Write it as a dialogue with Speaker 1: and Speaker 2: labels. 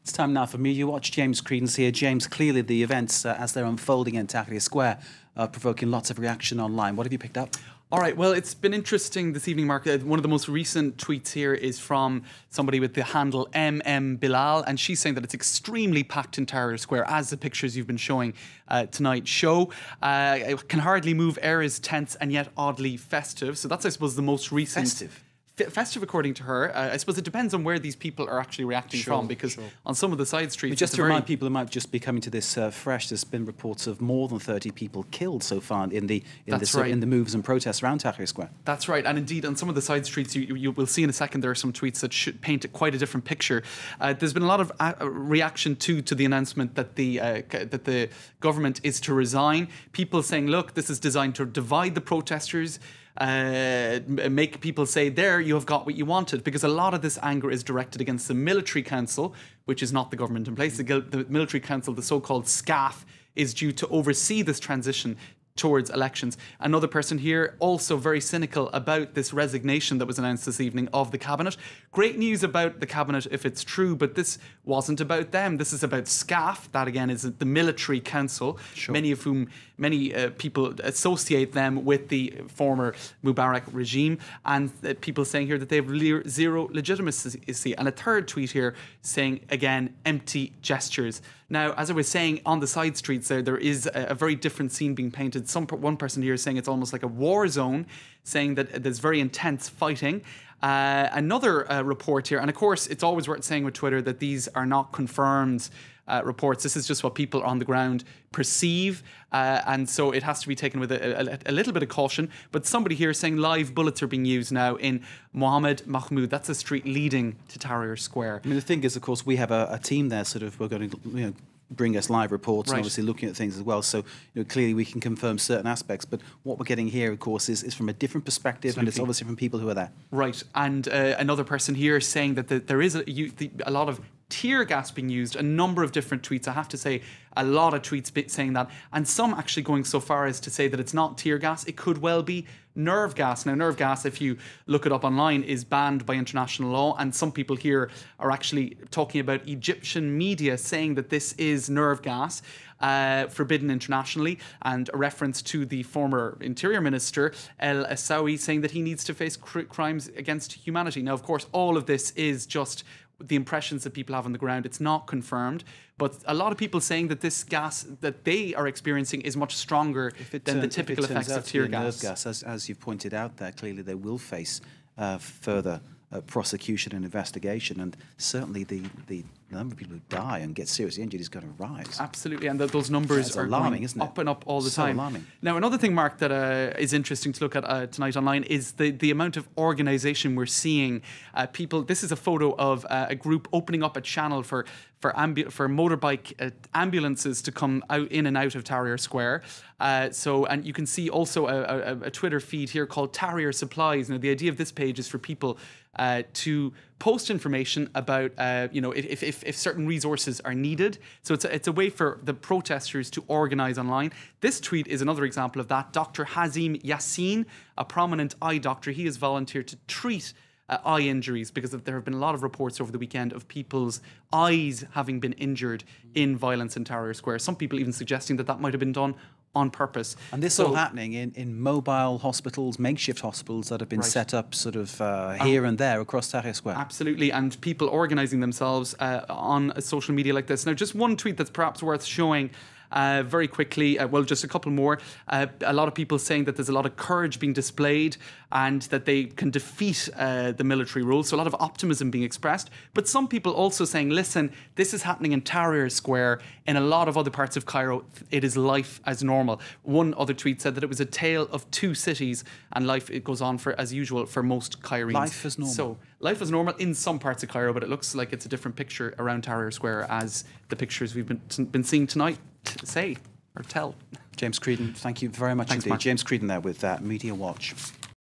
Speaker 1: It's time now for Media Watch. James Creedon's here. James, clearly the events as they're unfolding in Tahrir Square are provoking lots of reaction online. What have you picked up?
Speaker 2: All right, well, it's been interesting this evening, Mark. One of the most recent tweets here is from somebody with the handle Bilal, and she's saying that it's extremely packed in Tahrir Square, as the pictures you've been showing tonight show. It can hardly move, air is tense and yet oddly festive. So that's, I suppose, the most recent... Festive, according to her. I suppose it depends on where these people are actually reacting from, because on some of the side streets...
Speaker 1: But just to remind people who might just be coming to this fresh, there's been reports of more than 30 people killed so far in the moves and protests around Tahrir Square.
Speaker 2: That's right, and indeed on some of the side streets, you will see in a second, there are some tweets that should paint quite a different picture. There's been a lot of reaction to the announcement that the government is to resign. People saying, look, this is designed to divide the protesters, make people say, there, you have got what you wanted, because a lot of this anger is directed against the military council, which is not the government in place. The military council, the so-called SCAF, is due to oversee this transition towards elections. Another person here also very cynical about this resignation that was announced this evening of the cabinet. Great news about the cabinet if it's true, but this wasn't about them. This is about SCAF. That again is the military council, many people associate them with the former Mubarak regime, and people saying here that they have zero legitimacy. And a third tweet here saying, again, empty gestures. Now, as I was saying, on the side streets there is a very different scene being painted. One person here is saying it's almost like a war zone, saying that there's very intense fighting. Another report here, and of course, it's always worth saying with Twitter that these are not confirmed reports. This is just what people on the ground perceive, and so it has to be taken with a little bit of caution. But somebody here is saying live bullets are being used now in Mohammed Mahmoud. That's a street leading to Tahrir Square.
Speaker 1: I mean, the thing is, of course, we have a team there. We're going to bring us live reports, and obviously looking at things as well. So clearly we can confirm certain aspects, but what we're getting here, of course, is from a different perspective, and it's obviously from people who are there.
Speaker 2: Right, and another person here saying that there is a lot of tear gas being used, a number of different tweets. I have to say, a lot of tweets saying that, and some actually going so far as to say that it's not tear gas, it could well be nerve gas. Now, nerve gas, if you look it up online, is banned by international law, and some people here are actually talking about Egyptian media saying that this is nerve gas, forbidden internationally, and a reference to the former Interior Minister, El Asawi, saying that he needs to face crimes against humanity. Now, of course, all of this is just the impressions that people have on the ground. It's not confirmed, but a lot of people saying that this gas that they are experiencing is much stronger than the typical effects of tear gas.
Speaker 1: Nerve gas, as you've pointed out there, clearly they will face further prosecution and investigation, and certainly the number of people who die and get seriously injured is going to rise.
Speaker 2: Absolutely, and those numbers are
Speaker 1: alarming,
Speaker 2: going
Speaker 1: isn't it?
Speaker 2: Up and up all the time.
Speaker 1: Alarming.
Speaker 2: Now, another thing, Mark, that is interesting to look at tonight online is the amount of organisation we're seeing. People. This is a photo of a group opening up a channel for motorbike ambulances to come out in and out of Tahrir Square. And you can see also a Twitter feed here called Tahrir Supplies. Now, the idea of this page is for people to post information about, if certain resources are needed. So it's a way for the protesters to organise online. This tweet is another example of that. Dr. Hazim Yassin, a prominent eye doctor, he has volunteered to treat eye injuries, because there have been a lot of reports over the weekend of people's eyes having been injured in violence in Tahrir Square. Some people even suggesting that might have been done on purpose.
Speaker 1: And this all happening in mobile hospitals, makeshift hospitals that have been set up here and there across Tahrir Square.
Speaker 2: Absolutely, and people organising themselves on social media like this. Now, just one tweet that's perhaps worth showing very quickly, just a couple more. A lot of people saying that there's a lot of courage being displayed and that they can defeat the military rule. So a lot of optimism being expressed. But some people also saying, listen, this is happening in Tahrir Square. In a lot of other parts of Cairo, it is life as normal. One other tweet said that it was a tale of two cities, and it goes on as usual for most Cairenes.
Speaker 1: Life as normal.
Speaker 2: So life is normal in some parts of Cairo, but it looks like it's a different picture around Tahrir Square as the pictures we've been seeing tonight say or tell.
Speaker 1: James Creedon, thank you very much indeed.
Speaker 2: Mark.
Speaker 1: James Creedon there with Media Watch.